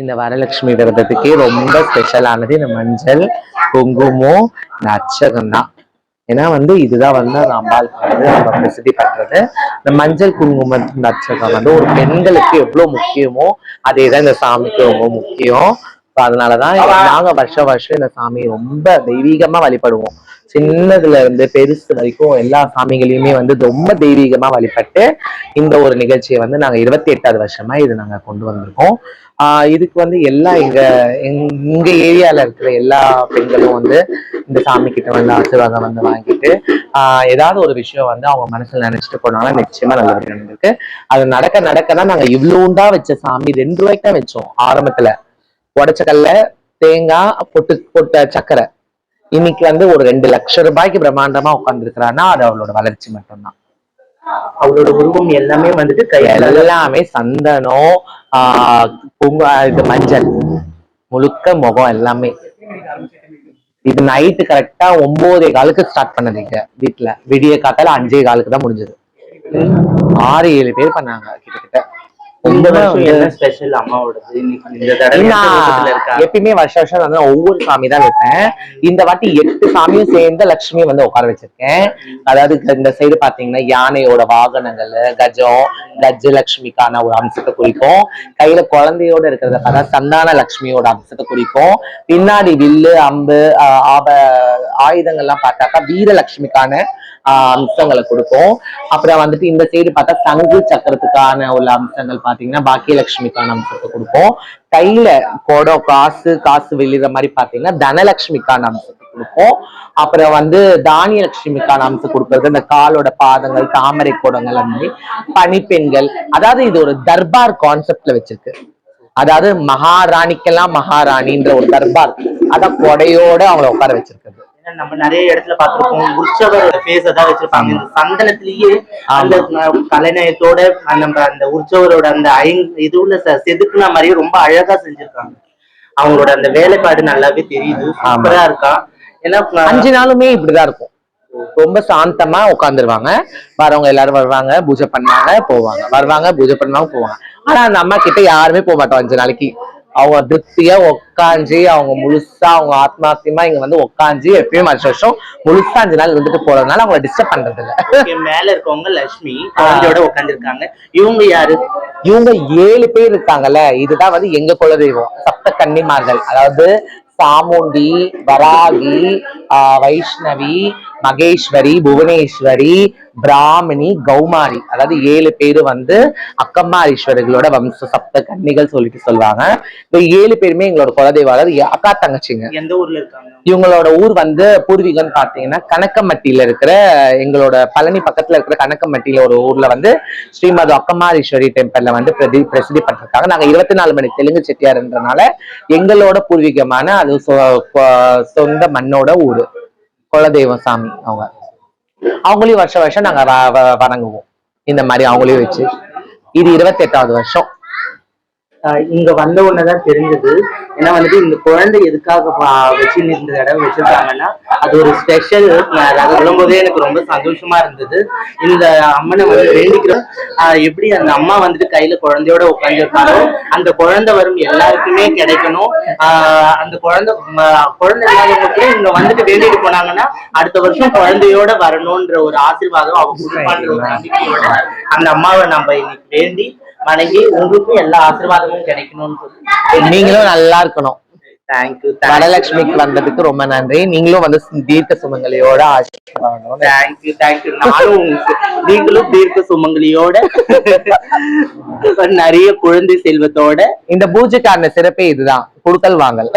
இந்த வரலட்சுமி விரதத்துக்கே ரொம்ப ஸ்பெஷலானது இந்த மஞ்சள் குங்குமம் இந்த அர்ச்சகம் தான். ஏன்னா இதுதான் அம்பாள் ரொம்ப பிரசித்தி பெற்றது. இந்த மஞ்சள் குங்குமம் இந்த அர்ச்சகம் ஒரு பெண்களுக்கு எவ்வளவு முக்கியமோ அதேதான் இந்த சாமிக்கு ரொம்ப முக்கியம். அதனாலதான் நாங்க வருஷம் இந்த சாமியை ரொம்ப தெய்வீகமா வழிபடுவோம். சின்னதுல இருந்து பெருசு வரைக்கும் எல்லா சாமிகளையுமே ரொம்ப தெய்வீகமா வழிபட்டு இந்த ஒரு நிகழ்ச்சியை நாங்க 28வது வருஷமா இது நாங்க கொண்டு வந்திருக்கோம். இதுக்கு எல்லா எங்க ஏரியால இருக்கிற எல்லா பெண்களும் இந்த சாமி கிட்ட ஆசீர்வாதம் வாங்கிட்டு ஏதாவது ஒரு விஷயம் அவங்க மனசுல நினைச்சிட்டு போனாலும் நிச்சயமா நல்லபடியா இருக்கு. அது நடக்க நடக்கதான் நாங்க இவ்வளவுண்டா வச்ச சாமி 2 ரூபாய்க்கு தான் வச்சோம் ஆரம்பத்துல. உடைச்ச கல்ல, தேங்காய், பொட்ட சக்கரை. இன்னைக்கு ஒரு 2 லட்சம் ரூபாய்க்கு பிரம்மாண்டமா உட்கார்ந்துருக்கிறான்னா அது அவளோட வளர்ச்சி மட்டும்தான். அவளோட உருவம் எல்லாமே எல்லாமே சந்தனம், இது மஞ்சள், முழுக்க முகம் எல்லாமே. இது நைட்டு கரெக்டா 9:15 ஸ்டார்ட் பண்ணது இங்க வீட்டுல. விடிய காத்தால 5:15 தான் முடிஞ்சது. 6-7 பேர் பண்ணாங்க கிட்டத்தட்ட. எப்பயுமே வருஷம் ஒவ்வொரு சாமி தான் வைப்பேன். இந்த வாட்டி 8 சாமியும் சேர்ந்த லட்சுமி உட்கார வச்சிருக்கேன். அதாவது இந்த சைடு பாத்தீங்கன்னா யானையோட வாகனங்கள், கஜலட்சுமிக்கான ஒரு அம்சத்தை குறிக்கும். கையில குழந்தையோட இருக்கிறத பார்த்தா சந்தான லட்சுமியோட அம்சத்தை குறிக்கும். பின்னாடி வில்லு, அம்பு, ஆயுதங்கள்லாம் பார்த்தாக்கா வீரலட்சுமிக்கான அம்சங்களை கொடுக்கும். அப்புறம் இந்த சைடு பார்த்தா சங்கு சக்கரத்துக்கான உள்ள அம்சங்கள் பாத்தீங்கன்னா பாக்கியலட்சுமிக்கான அம்சத்தை கொடுக்கும். கையில குடம், காசு வெளியிற மாதிரி பாத்தீங்கன்னா தனலட்சுமிக்கான அம்சத்தை கொடுக்கும். அப்புறம் தானியலட்சுமிக்கான அம்சம் கொடுக்கறது இந்த காலோட பாதங்கள், தாமரை குடங்கள், அந்த மாதிரி பனிப்பெண்கள். அதாவது இது ஒரு தர்பார் கான்செப்ட்ல வச்சிருக்கு. அதாவது மகாராணிக்கெல்லாம் மகாராணின்ற ஒரு தர்பார், அதான் கொடையோட அவங்கள உட்கார வச்சிருக்கிறது. நம்ம நிறைய இடத்துல பார்த்திருப்போம், உற்சவரோட பேஸ் தான் வச்சிருப்பாங்க. இந்த சந்தனத்திலேயே அந்த கலைநயத்தோட நம்ம அந்த உற்சவரோட அந்த இதுல செதுக்குன மாதிரியே ரொம்ப அழகா செஞ்சிருக்காங்க. அவங்களோட அந்த வேலைப்பாடு நல்லாவே தெரியுது, சூப்பரா இருக்கா. ஏன்னா 5 நாளுமே இப்படிதான் இருக்கும். ரொம்ப சாந்தமா உட்காந்துருவாங்க. வரவங்க எல்லாரும் வருவாங்க, பூஜை பண்ணுவாங்க, போவாங்க, வருவாங்க, பூஜை பண்ணுவாங்க, போவாங்க. ஆனா அந்த அம்மா கிட்ட யாருமே போக மாட்டோம் 5 நாளைக்கு. அவங்க திருப்தியா உட்காந்து அவங்க முழுசா அவங்க ஆத்மார்த்தமா இங்க உட்காந்து எப்பயும் வருஷம் முழுசா 5 நாள் இருந்துட்டு போறதுனால அவங்களை டிஸ்டர்ப் பண்றது இல்ல. மேல இருக்கவங்க லட்சுமி குழந்தையோட உட்காந்துருக்காங்க. இவங்க யாரு? இவங்க 7 பேர் இருக்காங்கல்ல. இதுதான் எங்க குலதெய்வம், சப்த கன்னிமார்கள். அதாவது சாமுண்டி, வராகி, வைஷ்ணவி, மகேஸ்வரி, புவனேஸ்வரி, பிராமணி, கௌமாரி. அதாவது 7 பேரு அக்கம்மாரீஸ்வரர்களோட வம்ச சப்த கன்னிகள் சொல்லிட்டு சொல்லுவாங்க. இந்த 7 பேருமே எங்களோட குலதெய்வம். அதாவது அக்கா தங்கச்சிங்க. எந்த ஊர்ல இருக்காங்க? இவங்களோட ஊர் பூர்வீகம் பாத்தீங்கன்னா கனக்கம்பட்டியில இருக்கிற, எங்களோட பழனி பக்கத்துல இருக்கிற கனக்கம்பட்டியில ஒரு ஊர்ல ஸ்ரீமது அக்கம்மாரீஸ்வரி டெம்பிள்ல பிரசித்தி பட்டிருக்காங்க. நாங்க 24 மணி தெலுங்கு செட்டியார்ன்றனால எங்களோட பூர்வீகமான அது சொந்த மண்ணோட ஊரு குலதெய்வம் சாமி. அவங்களையும் வருஷம் நாங்க வணங்குவோம் இந்த மாதிரி அவங்களையும் வச்சு. இது 28வது வருஷம். இங்க வந்த உடனேதான் தெரிஞ்சது. ஏன்னா இந்த குழந்தை எதுக்காக வச்சு இந்த தடவை வச்சிருக்காங்கன்னா அது ஒரு ஸ்பெஷல். அதை சொல்லும்போதே எனக்கு ரொம்ப சந்தோஷமா இருந்தது. இந்த அம்மனை வேண்டிக்கிறோம். எப்படி அந்த அம்மா கையில குழந்தையோட உட்காந்துருக்காங்க, அந்த குழந்தை வரும் எல்லாருக்குமே கிடைக்கணும். அந்த குழந்தை இல்லாதவங்களுக்கு இங்க வேண்டிட்டு போனாங்கன்னா அடுத்த வருஷம் குழந்தையோட வரணும்ன்ற ஒரு ஆசீர்வாதம் அவங்க கொடுப்பான்ற ஒரு நம்பிக்கையோட அந்த அம்மாவை நம்ம இன்னைக்கு வேண்டி வணங்கி உங்களுக்கும் எல்லா ஆசீர்வாதமும் கிடைக்கணும்னு சொல்லி நீங்களும் நல்லா இருக்கணும். தேங்க்யூ. வரலட்சுமிக்கு வந்ததுக்கு ரொம்ப நன்றி. நீங்களும் தீர்க்க சுமங்கலியோட ஆசீர்வாதம். தேங்க்யூ. நானும் நீங்களும் தீர்க்க சுமங்கலியோட நிறைய குழந்தை செல்வத்தோட. இந்த பூஜைக்கான சிறப்பே இதுதான், கொடுக்கல் வாங்கல்.